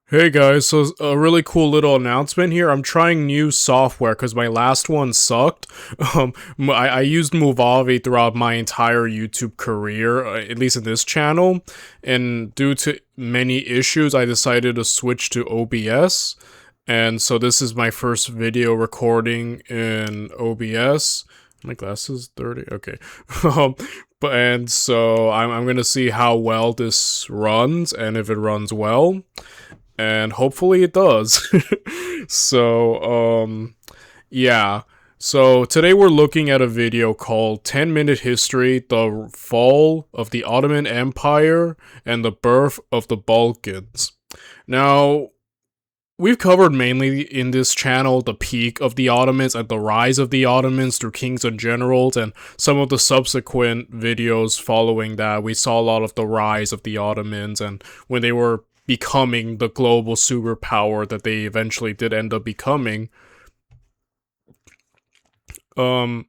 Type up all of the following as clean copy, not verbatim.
Hey guys, so a really cool little announcement here. I'm trying new software because my last one sucked. I used Movavi throughout my entire YouTube career, at least in this channel, and due to many issues, I decided to switch to OBS. And so this is my first video recording in OBS. My glasses dirty. Okay. um, and so I'm gonna see how well this runs and if it runs well, and hopefully it does. So, yeah. So today we're looking at a video called 10-Minute History, The Fall of the Ottoman Empire and the Birth of the Balkans. Now, we've covered mainly in this channel the peak of the Ottomans and the rise of the Ottomans through kings and generals, and some of the subsequent videos following that, we saw a lot of the rise of the Ottomans and when they were becoming the global superpower that they eventually did end up becoming. All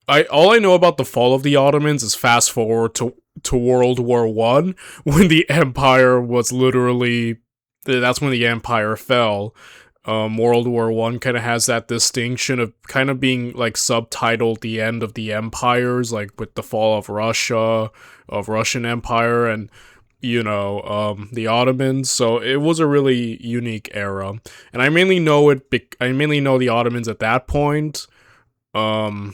I know about the fall of the Ottomans is fast forward to World War One, when the empire was literally, that's when the empire fell. World War One kind of has that distinction of kind of being like subtitled the end of the empires, like with the fall of Russia, of Russian Empire, and the Ottomans. So it was a really unique era, and I mainly know I mainly know the Ottomans at that point. So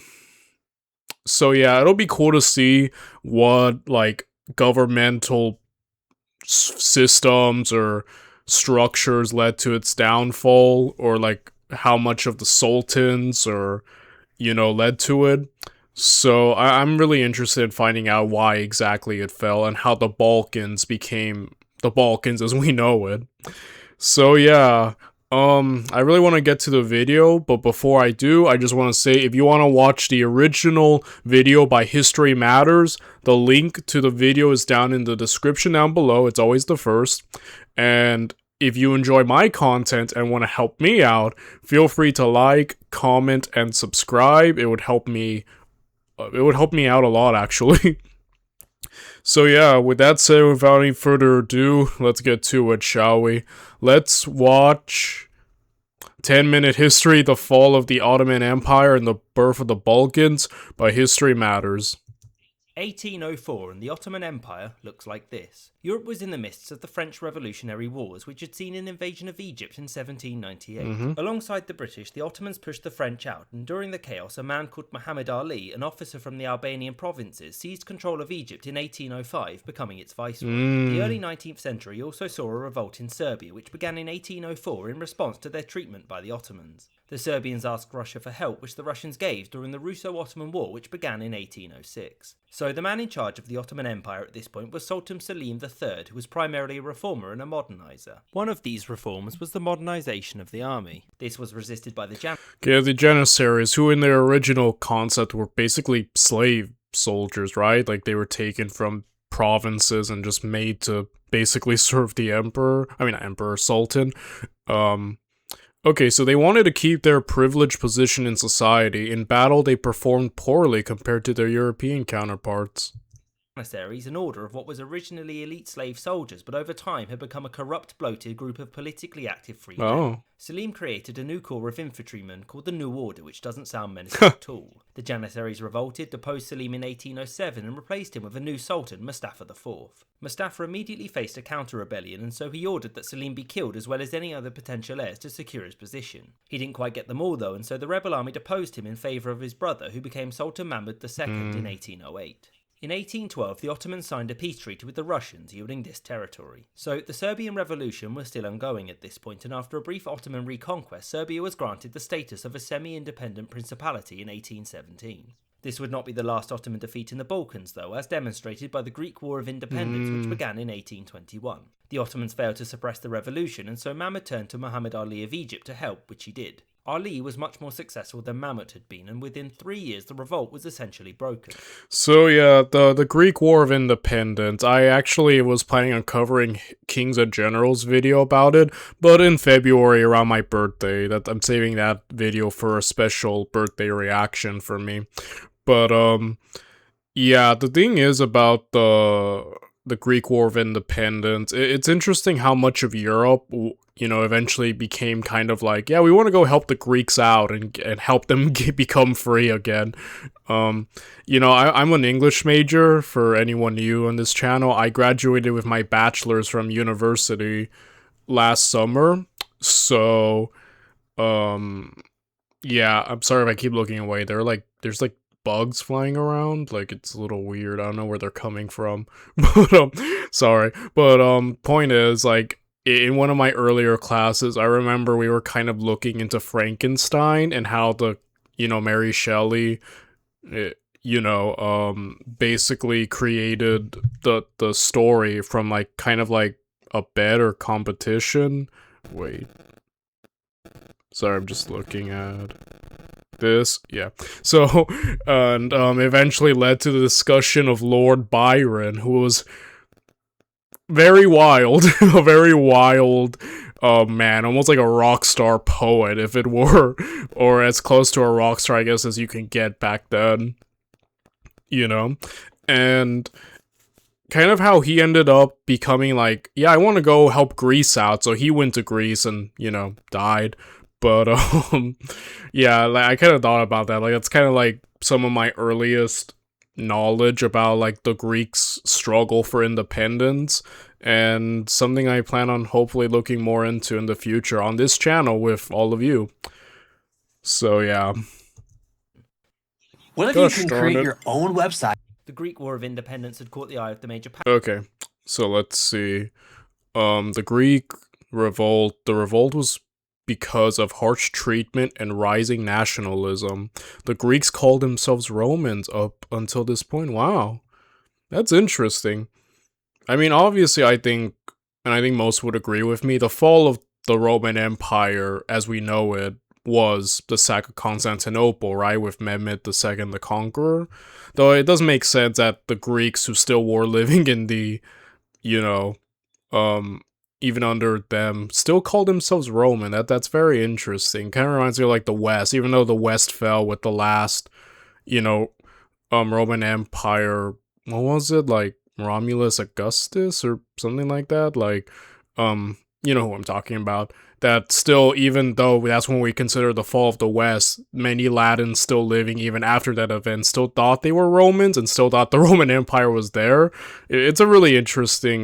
yeah, it'll be cool to see what like governmental systems or structures led to its downfall, or like how much of the sultans or led to it. So I'm really interested in finding out why exactly it fell and how the Balkans became the Balkans as we know it. So yeah, I really want to get to the video, but before I do, I just want to say if you want to watch the original video by History Matters, the link to the video is down in the description down below. It's always the first. And if you enjoy my content and want to help me out, feel free to like, comment, and subscribe. It would help me out a lot, actually. So yeah, with that said, without any further ado, let's get to it, shall we? Let's watch 10-Minute History, The Fall of the Ottoman Empire and the Birth of the Balkans by History Matters. 1804 and the Ottoman Empire looks like this. Europe was in the midst of the French Revolutionary Wars, which had seen an invasion of Egypt in 1798. Alongside the British, the Ottomans pushed the French out, and during the chaos, a man called Muhammad Ali, an officer from the Albanian provinces, seized control of Egypt in 1805, becoming its viceroy. The early 19th century also saw a revolt in Serbia, which began in 1804 in response to their treatment by the Ottomans. The Serbians asked Russia for help, which the Russians gave during the Russo-Ottoman War, which began in 1806. So the man in charge of the Ottoman Empire at this point was Sultan Selim III, who was primarily a reformer and a modernizer. One of these reforms was the modernization of the army. This was resisted by the the Janissaries, who in their original concept were basically slave soldiers, right? Like they were taken from provinces and just made to basically serve the emperor. I mean, emperor, sultan. Okay, so they wanted to keep their privileged position in society. In battle, they performed poorly compared to their European counterparts. Janissaries, an order of what was originally elite slave soldiers, but over time had become a corrupt, bloated group of politically active free men. Selim created a new corps of infantrymen called the New Order, which doesn't sound menacing at all. The Janissaries revolted, deposed Selim in 1807, and replaced him with a new sultan, Mustafa IV. Mustafa immediately faced a counter-rebellion, and so he ordered that Selim be killed as well as any other potential heirs to secure his position. He didn't quite get them all though, and so the rebel army deposed him in favour of his brother, who became Sultan Mahmud II in 1808. In 1812, the Ottomans signed a peace treaty with the Russians, yielding this territory. So, the Serbian Revolution was still ongoing at this point, and after a brief Ottoman reconquest, Serbia was granted the status of a semi-independent principality in 1817. This would not be the last Ottoman defeat in the Balkans, though, as demonstrated by the Greek War of Independence, which began in 1821. The Ottomans failed to suppress the revolution, and so Mahmud turned to Muhammad Ali of Egypt to help, which he did. Ali was much more successful than Mahmud had been, and within 3 years the revolt was essentially broken. So yeah, the Greek War of Independence, I actually was planning on covering Kings and Generals video about it, but in February around my birthday, that I'm saving that video for a special birthday reaction for me. But yeah, the thing is about the Greek War of Independence, it's interesting how much of Europe, eventually became kind of like, yeah, we want to go help the Greeks out and help them become free again. I'm an English major, for anyone new on this channel. I graduated with my bachelor's from university last summer. So, yeah, I'm sorry if I keep looking away. There's like bugs flying around. Like, it's a little weird. I don't know where they're coming from. But sorry. But point is, like, in one of my earlier classes, I remember we were kind of looking into Frankenstein and how Mary Shelley, basically created the story from like kind of like a bet or competition. Wait. Sorry, I'm just looking at this. Yeah. So, and eventually led to the discussion of Lord Byron, who was very wild, a very wild man, almost like a rock star poet, if it were, or as close to a rock star, I guess, as you can get back then, and kind of how he ended up becoming like, yeah, I want to go help Greece out, so he went to Greece and, died. But, yeah, like, I kind of thought about that. Like, it's kind of like some of my earliest knowledge about, like, the Greeks' struggle for independence, and something I plan on hopefully looking more into in the future on this channel with all of you. So, yeah. What if you can create your own website? The Greek War of Independence had caught the eye of the major powers. Okay, so let's see. The Greek revolt. The revolt was because of harsh treatment and rising nationalism. The Greeks called themselves Romans up until this point. Wow. That's interesting. I mean, obviously, I think most would agree with me, the fall of the Roman Empire, as we know it, was the sack of Constantinople, right, with Mehmed II the Conqueror. Though it does make sense that the Greeks who still were living in the, even under them, still called themselves Roman. That's very interesting. Kind of reminds me of like the West, even though the West fell with the last, Roman Empire. What was it, like Romulus Augustus or something like that? Like, you know who I'm talking about. That still, even though that's when we consider the fall of the West, many Latins still living even after that event still thought they were Romans and still thought the Roman Empire was there. It's a really interesting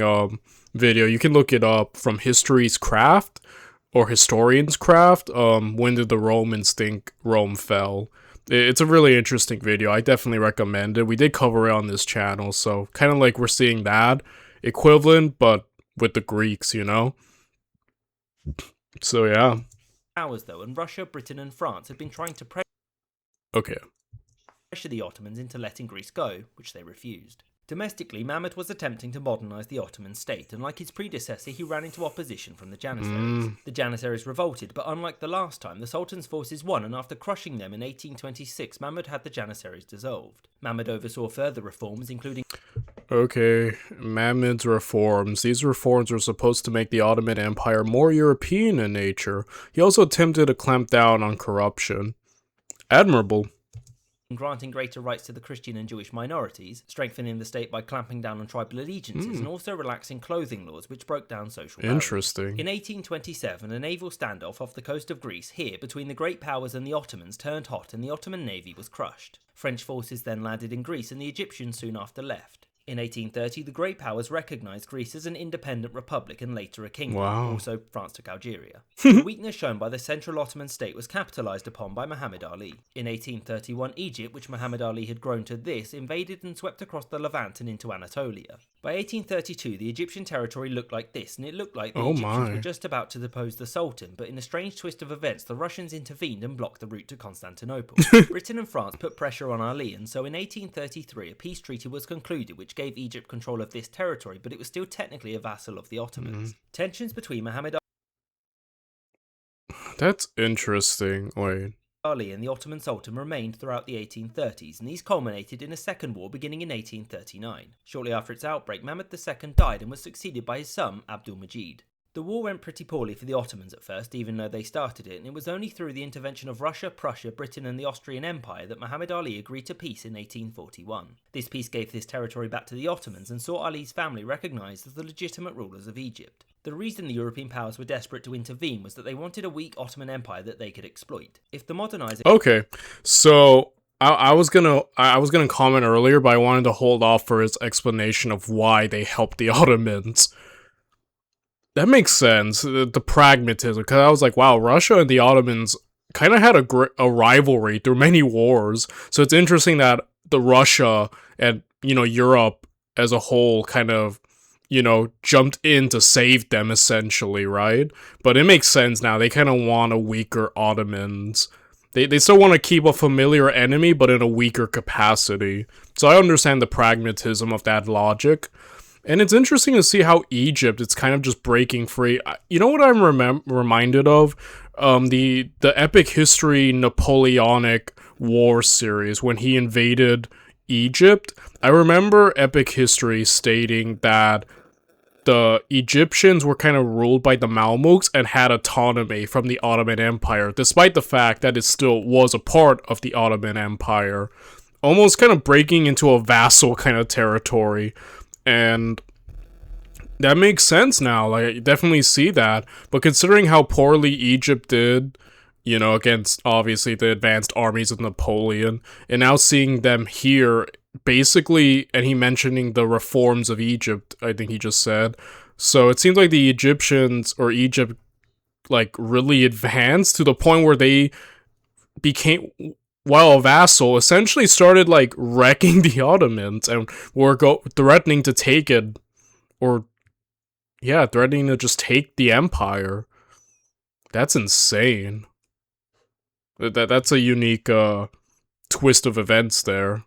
video. You can look it up from History's Craft or Historian's Craft. When did the Romans think Rome fell? It's a really interesting video. I definitely recommend it. We did cover it on this channel, so kind of like we're seeing that equivalent, but with the Greeks, So yeah. Powers though, and Russia, Britain, and France had been trying to pressure the Ottomans into letting Greece go, which they refused. Domestically, Mehmed was attempting to modernise the Ottoman state, and like his predecessor, he ran into opposition from the Janissaries. The Janissaries revolted, but unlike the last time, the Sultan's forces won, and after crushing them in 1826, Mehmed had the Janissaries dissolved. Mehmed oversaw further reforms, including... Okay, Mehmed's reforms. These reforms were supposed to make the Ottoman Empire more European in nature. He also attempted to clamp down on corruption. Admirable. Granting greater rights to the Christian and Jewish minorities, strengthening the state by clamping down on tribal allegiances, and also relaxing clothing laws which broke down social barriers. Interesting. In 1827, a naval standoff off the coast of Greece, here between the Great Powers and the Ottomans, turned hot and the Ottoman navy was crushed. French forces then landed in Greece and the Egyptians soon after left. In 1830, the Great Powers recognised Greece as an independent republic and later a kingdom. Wow. Also, France took Algeria. The weakness shown by the Central Ottoman state was capitalised upon by Muhammad Ali. In 1831, Egypt, which Muhammad Ali had grown to this, invaded and swept across the Levant and into Anatolia. By 1832, the Egyptian territory looked like this, and it looked like the Egyptians were just about to depose the Sultan, but in a strange twist of events, the Russians intervened and blocked the route to Constantinople. Britain and France put pressure on Ali, and so in 1833, a peace treaty was concluded which gave Egypt control of this territory, but it was still technically a vassal of the Ottomans. Tensions between Muhammad That's interesting. Wait. Ali and the Ottoman Sultan remained throughout the 1830s, and these culminated in a second war beginning in 1839. Shortly after its outbreak, Mehmed II died and was succeeded by his son, Abdul Majid. The war went pretty poorly for the Ottomans at first, even though they started it, and it was only through the intervention of Russia, Prussia, Britain and the Austrian Empire that Muhammad Ali agreed to peace in 1841. This peace gave this territory back to the Ottomans and saw Ali's family recognised as the legitimate rulers of Egypt. The reason the European powers were desperate to intervene was that they wanted a weak Ottoman Empire that they could exploit. If the modernizing... Okay, so I was gonna comment earlier, but I wanted to hold off for his explanation of why they helped the Ottomans. That makes sense, the pragmatism, because I was like, wow, Russia and the Ottomans kind of had a rivalry through many wars, so it's interesting that the Russia and, Europe as a whole kind of, jumped in to save them, essentially, right? But it makes sense now, they kind of want a weaker Ottomans. They still want to keep a familiar enemy, but in a weaker capacity. So I understand the pragmatism of that logic. And it's interesting to see how Egypt, it's kind of just breaking free. You know what I'm reminded of? The epic history Napoleonic War series, when he invaded Egypt. I remember epic history stating that the Egyptians were kind of ruled by the Mamluks and had autonomy from the Ottoman Empire, despite the fact that it still was a part of the Ottoman Empire. Almost kind of breaking into a vassal kind of territory. And that makes sense now, like, I definitely see that, but considering how poorly Egypt did, against, obviously, the advanced armies of Napoleon, and now seeing them here, basically, and he mentioning the reforms of Egypt, I think he just said, so it seems like the Egyptians, or Egypt, like, really advanced to the point where they became... while a vassal, essentially started, like, wrecking the Ottomans, and were threatening to take it, or, yeah, threatening to just take the empire. That's insane. That's a unique, twist of events there.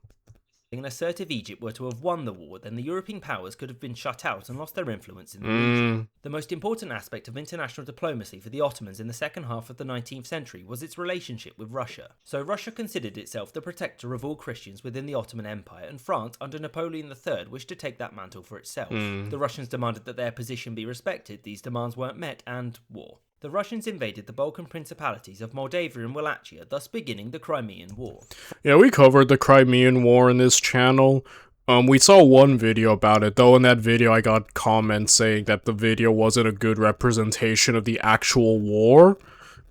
An assertive Egypt were to have won the war, then the European powers could have been shut out and lost their influence in the region. The most important aspect of international diplomacy for the Ottomans in the second half of the 19th century was its relationship with Russia. So Russia considered itself the protector of all Christians within the Ottoman Empire, and France, under Napoleon III, wished to take that mantle for itself. The Russians demanded that their position be respected, these demands weren't met, and war. The Russians invaded the Balkan principalities of Moldavia and Wallachia, thus beginning the Crimean War. Yeah, we covered the Crimean War in this channel. We saw one video about it, though in that video I got comments saying that the video wasn't a good representation of the actual war.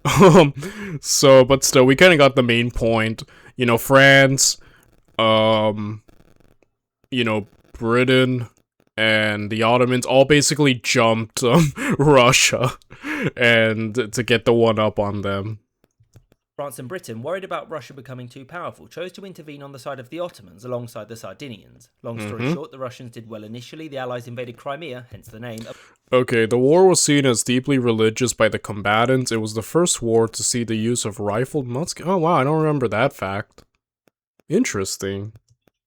But still, we kind of got the main point. France, Britain, and the Ottomans all basically jumped Russia and to get the one up on them. France and Britain, worried about Russia becoming too powerful, chose to intervene on the side of the Ottomans alongside the Sardinians. Long story short, the Russians did well initially, the Allies invaded Crimea, hence the name. Okay, the war was seen as deeply religious by the combatants. It was the first war to see the use of rifled muskets. Oh wow, I don't remember that fact. Interesting.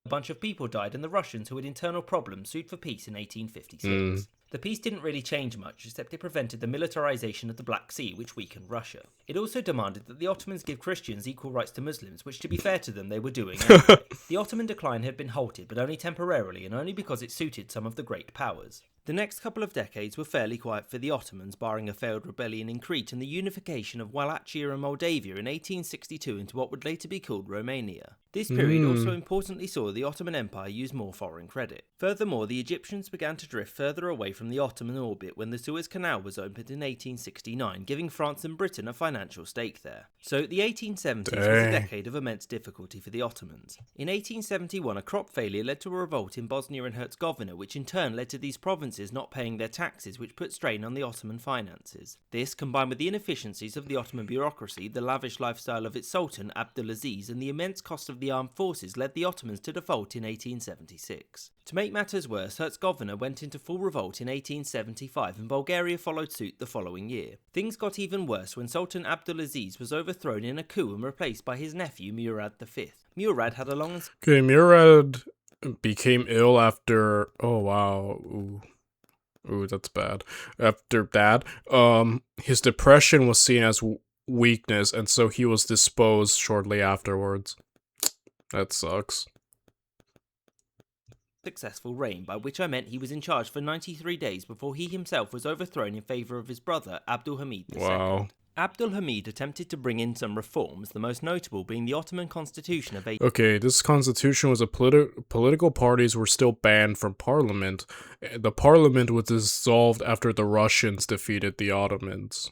A bunch of people died, and the Russians, who had internal problems, sued for peace in 1856. The peace didn't really change much, except it prevented the militarization of the Black Sea, which weakened Russia. It also demanded that the Ottomans give Christians equal rights to Muslims, which, to be fair to them, they were doing anyway. The Ottoman decline had been halted, but only temporarily, and only because it suited some of the great powers. The next couple of decades were fairly quiet for the Ottomans, barring a failed rebellion in Crete and the unification of Wallachia and Moldavia in 1862 into what would later be called Romania. This period also importantly saw the Ottoman Empire use more foreign credit. Furthermore, the Egyptians began to drift further away from the Ottoman orbit when the Suez Canal was opened in 1869, giving France and Britain a financial stake there. So the 1870s was a decade of immense difficulty for the Ottomans. In 1871, a crop failure led to a revolt in Bosnia and Herzegovina, which in turn led to these provinces not paying their taxes, which put strain on the Ottoman finances. This, combined with the inefficiencies of the Ottoman bureaucracy, the lavish lifestyle of its Sultan, Abdulaziz, and the immense cost of the armed forces, led the Ottomans to default in 1876. To make matters worse, Herzegovina went into full revolt in 1875 and Bulgaria followed suit the following year. Things got even worse when Sultan Abdulaziz was overthrown in a coup and replaced by his nephew Murad V. Murad had a long and... Okay, Murad became ill after... Oh, wow. Ooh, that's bad. After that, his depression was seen as weakness, and so he was disposed shortly afterwards. That sucks. successful reign, by which I meant he was in charge for 93 days before he himself was overthrown in favour of his brother Abdul Hamid II. Wow. Abdul Hamid attempted to bring in some reforms, the most notable being the Ottoman constitution of 18... Okay, this constitution was political parties were still banned from parliament. The parliament was dissolved after the Russians defeated the Ottomans.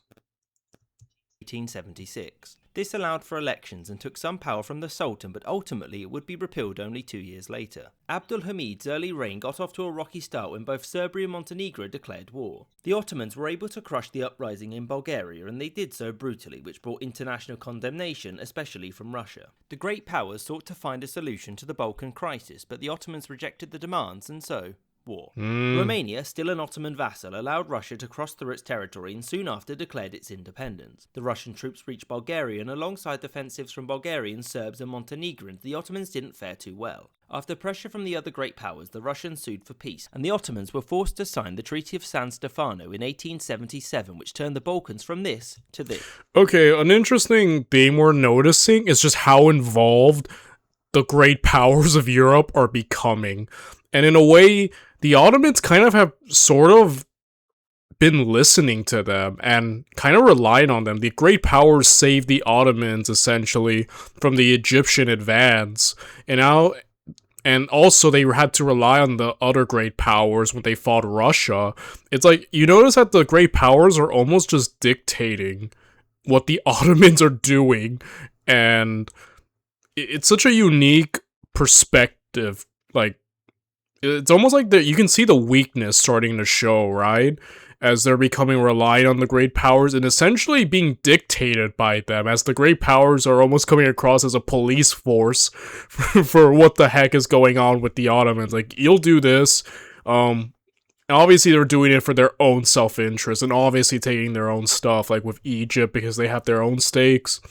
1876. This allowed for elections and took some power from the Sultan, but ultimately it would be repealed only 2 years later. Abdul Hamid's early reign got off to a rocky start when both Serbia and Montenegro declared war. The Ottomans were able to crush the uprising in Bulgaria, and they did so brutally, which brought international condemnation, especially from Russia. The great powers sought to find a solution to the Balkan crisis, but the Ottomans rejected the demands, and so war. Romania, still an Ottoman vassal, allowed Russia to cross through its territory and soon after declared its independence. The Russian troops reached Bulgaria, and alongside offensives from Bulgarians, Serbs and Montenegrins, the Ottomans didn't fare too well. After pressure from the other great powers, the Russians sued for peace, and the Ottomans were forced to sign the Treaty of San Stefano in 1877, which turned the Balkans from this to this. Okay, an interesting theme we're noticing is just how involved the great powers of Europe are becoming. And in a way, the Ottomans kind of have sort of been listening to them and kind of relied on them. The great powers saved the Ottomans, essentially, from the Egyptian advance. And also they had to rely on the other great powers when they fought Russia. It's like, you notice that the great powers are almost just dictating what the Ottomans are doing. And it's such a unique perspective. Like, it's almost like you can see the weakness starting to show, right? As they're becoming reliant on the great powers and essentially being dictated by them, as the great powers are almost coming across as a police force for what the heck is going on with the Ottomans. Like, you'll do this. And obviously they're doing it for their own self-interest and obviously taking their own stuff, like with Egypt, because they have their own stakes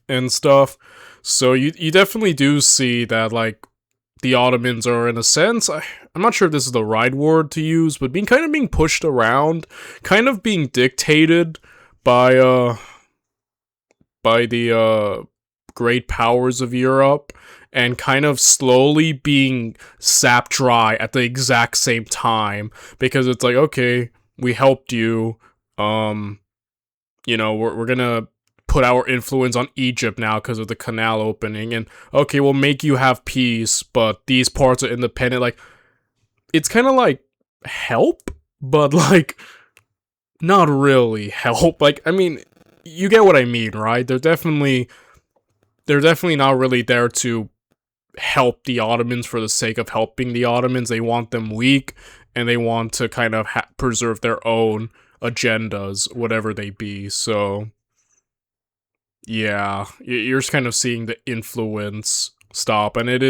and stuff. So you definitely do see that, like, the Ottomans are, in a sense, I'm not sure if this is the right word to use, but being pushed around, kind of being dictated by the great powers of Europe, and kind of slowly being sapped dry at the exact same time, because it's like, okay, we helped you, you know, we're gonna put our influence on Egypt now because of the canal opening, and okay, we'll make you have peace, but these parts are independent. Like, it's kind of like help, but like not really help. Like, I mean, you get what I mean, right? They're definitely not really there to help the Ottomans for the sake of helping the Ottomans. They want them weak, and they want to kind of preserve their own agendas, whatever they be. So yeah, you're just kind of seeing the influence stop, and it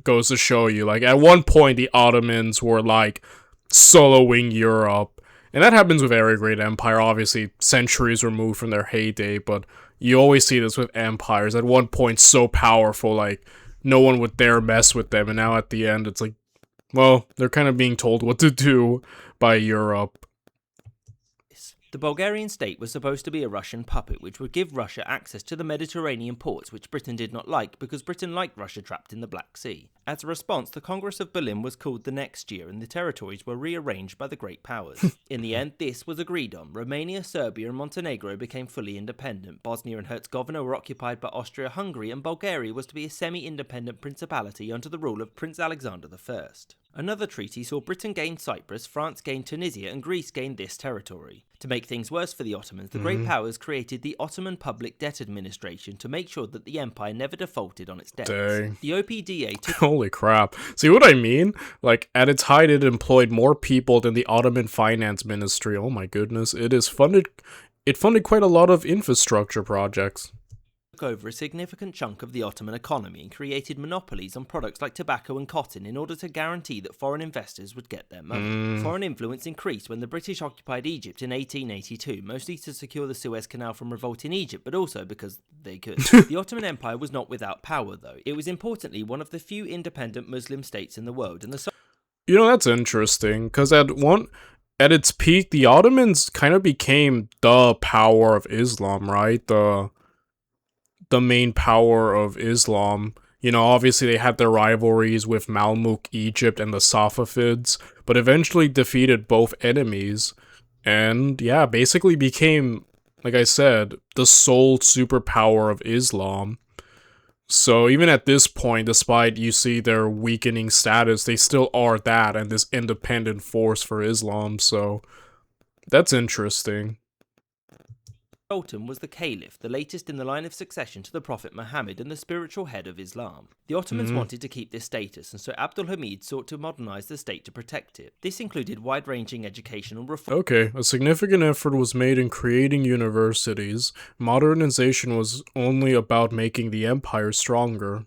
goes to show you, like, at one point the Ottomans were like soloing Europe, and that happens with every great empire. Obviously, centuries removed from their heyday, but you always see this with empires. At one point, so powerful, like, no one would dare mess with them, and now at the end, it's like, well, they're kind of being told what to do by Europe. The Bulgarian state was supposed to be a Russian puppet, which would give Russia access to the Mediterranean ports, which Britain did not like, because Britain liked Russia trapped in the Black Sea. As a response, the Congress of Berlin was called the next year, and the territories were rearranged by the great powers. In the end, this was agreed on. Romania, Serbia and Montenegro became fully independent. Bosnia and Herzegovina were occupied by Austria-Hungary, and Bulgaria was to be a semi-independent principality under the rule of Prince Alexander I. Another treaty saw Britain gain Cyprus, France gain Tunisia, and Greece gained this territory. To make things worse for the Ottomans, the great powers created the Ottoman Public Debt Administration to make sure that the empire never defaulted on its debts. Dang. The OPDA took... Holy crap. See what I mean? Like, at its height, it employed more people than the Ottoman Finance Ministry. Oh my goodness. It funded quite a lot of infrastructure projects. Over a significant chunk of the Ottoman economy and created monopolies on products like tobacco and cotton in order to guarantee that foreign investors would get their money. Foreign influence increased when the British occupied Egypt in 1882, mostly to secure the Suez Canal from revolt in Egypt, but also because they could. The Ottoman Empire was not without power, though. It was importantly one of the few independent Muslim states in the world, and you know, that's interesting, because at its peak, the Ottomans kind of became the power of Islam, right? The main power of Islam. You know, obviously they had their rivalries with Malmuk, Egypt, and the Safavids, but eventually defeated both enemies, and yeah, basically became, like I said, the sole superpower of Islam. So even at this point, despite you see their weakening status, they still are that and this independent force for Islam, so that's interesting. Sultan was the Caliph, the latest in the line of succession to the Prophet Muhammad and the spiritual head of Islam. The Ottomans wanted to keep this status, and so Abdul Hamid sought to modernize the state to protect it. This included wide-ranging educational reform. Okay, a significant effort was made in creating universities. Modernization was only about making the empire stronger.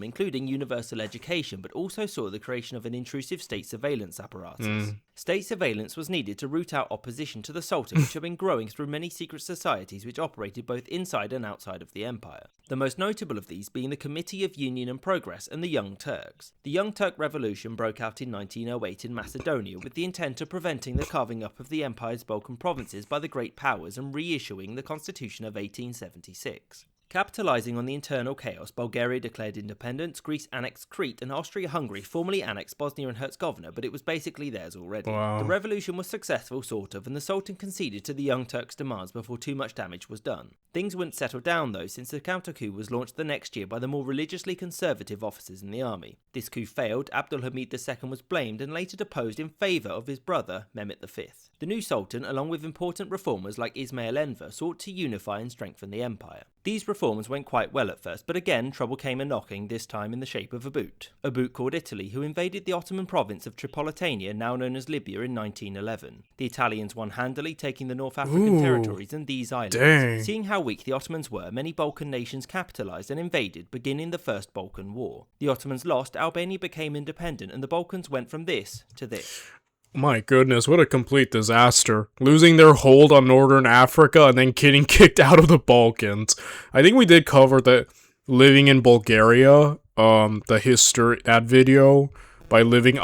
Including universal education, but also saw the creation of an intrusive state surveillance apparatus. State surveillance was needed to root out opposition to the Sultan, which had been growing through many secret societies which operated both inside and outside of the empire. The most notable of these being the Committee of Union and Progress and the Young Turks. The Young Turk Revolution broke out in 1908 in Macedonia with the intent of preventing the carving up of the empire's Balkan provinces by the great powers and reissuing the Constitution of 1876. Capitalizing on the internal chaos, Bulgaria declared independence, Greece annexed Crete, and Austria-Hungary formally annexed Bosnia and Herzegovina, but it was basically theirs already. Wow. The revolution was successful, sort of, and the Sultan conceded to the Young Turks' demands before too much damage was done. Things wouldn't settle down, though, since the counter-coup was launched the next year by the more religiously conservative officers in the army. This coup failed, Abdul Hamid II was blamed and later deposed in favour of his brother, Mehmet V. The new Sultan, along with important reformers like Ismail Enver, sought to unify and strengthen the empire. These reforms went quite well at first, but again trouble came a-knocking, this time in the shape of a boot called Italy, who invaded the Ottoman province of Tripolitania, now known as Libya, in 1911. The Italians won handily, taking the North African territories and these islands. Dang. Seeing how weak the Ottomans were, many Balkan nations capitalized and invaded, beginning the First Balkan War. The Ottomans lost, Albania became independent, and the Balkans went from this to this. My goodness, what a complete disaster. Losing their hold on northern Africa and then getting kicked out of the Balkans. I think we did cover the living in Bulgaria, the history, that video, by living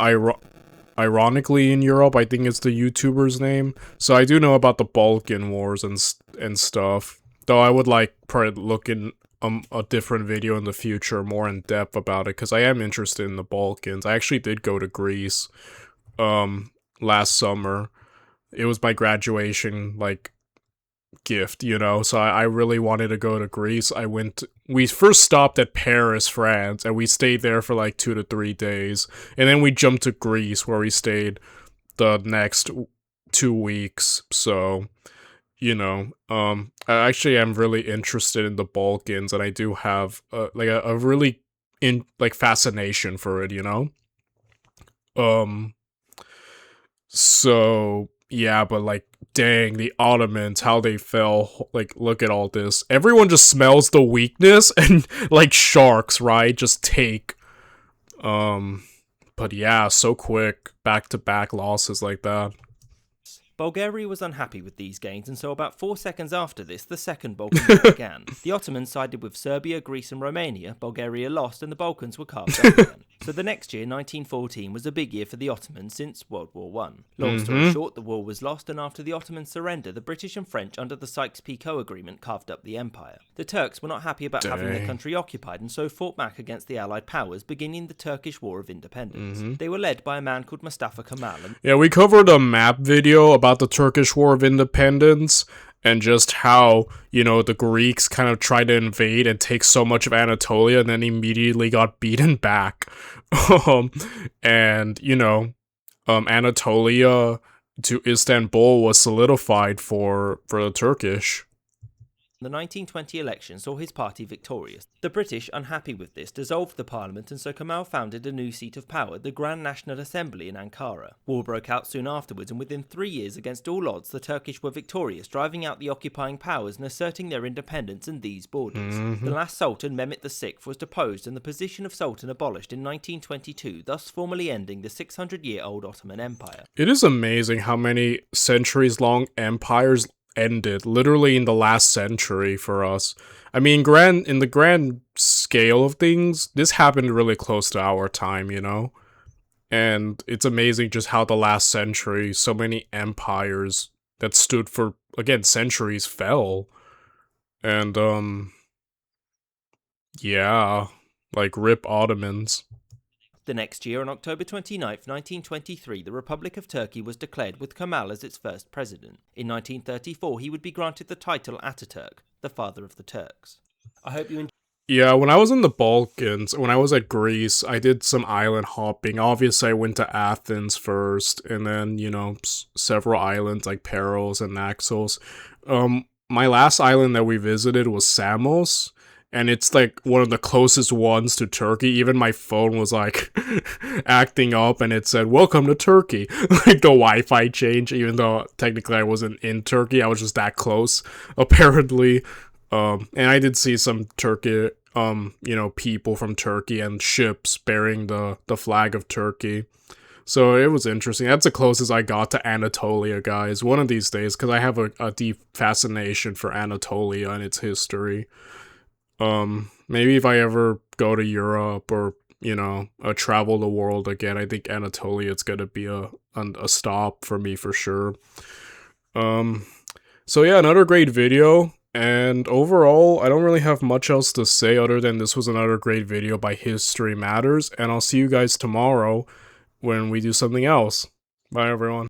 ironically in Europe, I think it's the YouTuber's name. So I do know about the Balkan Wars and stuff. Though I would like probably look in a different video in the future, more in depth about it, because I am interested in the Balkans. I actually did go to Greece, last summer. It was my graduation, like, gift, you know, so I really wanted to go to Greece. We first stopped at Paris, France, and we stayed there for like 2 to 3 days, and then we jumped to Greece, where we stayed the next 2 weeks, so, you know, I actually am really interested in the Balkans, and I do have, like, a really, fascination for it, you know? So, yeah, but like, dang, the Ottomans, how they fell, like, look at all this. Everyone just smells the weakness, and, like, sharks, right, just take. But yeah, so quick, back-to-back losses like that. Bulgaria was unhappy with these gains, and so about 4 seconds after this, the Second Balkan War began. The Ottomans sided with Serbia, Greece and Romania, Bulgaria lost, and the Balkans were carved up again. So the next year, 1914, was a big year for the Ottomans since World War I. Long story short, the war was lost, and after the Ottoman surrender, the British and French, under the Sykes-Picot Agreement, carved up the empire. The Turks were not happy about having their country occupied, and so fought back against the Allied powers, beginning the Turkish War of Independence. They were led by a man called Mustafa Kemal. Yeah, we covered a map video about the Turkish War of Independence, and just how, you know, the Greeks kind of tried to invade and take so much of Anatolia and then immediately got beaten back. And, you know, Anatolia to Istanbul was solidified for the Turkish. The 1920 election saw his party victorious. The British, unhappy with this, dissolved the parliament, and so Kemal founded a new seat of power, the Grand National Assembly in Ankara. War broke out soon afterwards, and within 3 years, against all odds, the Turkish were victorious, driving out the occupying powers and asserting their independence in these borders. The last Sultan, Mehmet VI, was deposed and the position of Sultan abolished in 1922, thus formally ending the 600-year-old Ottoman Empire. It is amazing how many centuries-long empires ended literally in the last century for us. I mean, in the grand scale of things, this happened really close to our time, you know? And it's amazing just how the last century, so many empires that stood for, again, centuries fell. And, yeah. Like, rip Ottomans. The next year, on October 29th, 1923, the Republic of Turkey was declared with Kemal as its first president. In 1934, he would be granted the title Ataturk, the father of the Turks. I hope you enjoyed. Yeah, when I was in the Balkans, when I was at Greece, I did some island hopping. Obviously, I went to Athens first, and then, you know, several islands like Paros and Naxos. My last island that we visited was Samos, and it's like one of the closest ones to Turkey. Even my phone was like acting up, and it said, "Welcome to Turkey." Like the Wi-Fi change, even though technically I wasn't in Turkey, I was just that close, apparently. And I did see some Turkey, you know, people from Turkey and ships bearing the flag of Turkey. So it was interesting. That's the closest I got to Anatolia, guys. One of these days, because I have a deep fascination for Anatolia and its history. Maybe if I ever go to Europe or, you know, travel the world again, I think Anatolia is gonna be a stop for me for sure. So yeah, another great video. And overall, I don't really have much else to say other than this was another great video by History Matters, and I'll see you guys tomorrow when we do something else. Bye, everyone.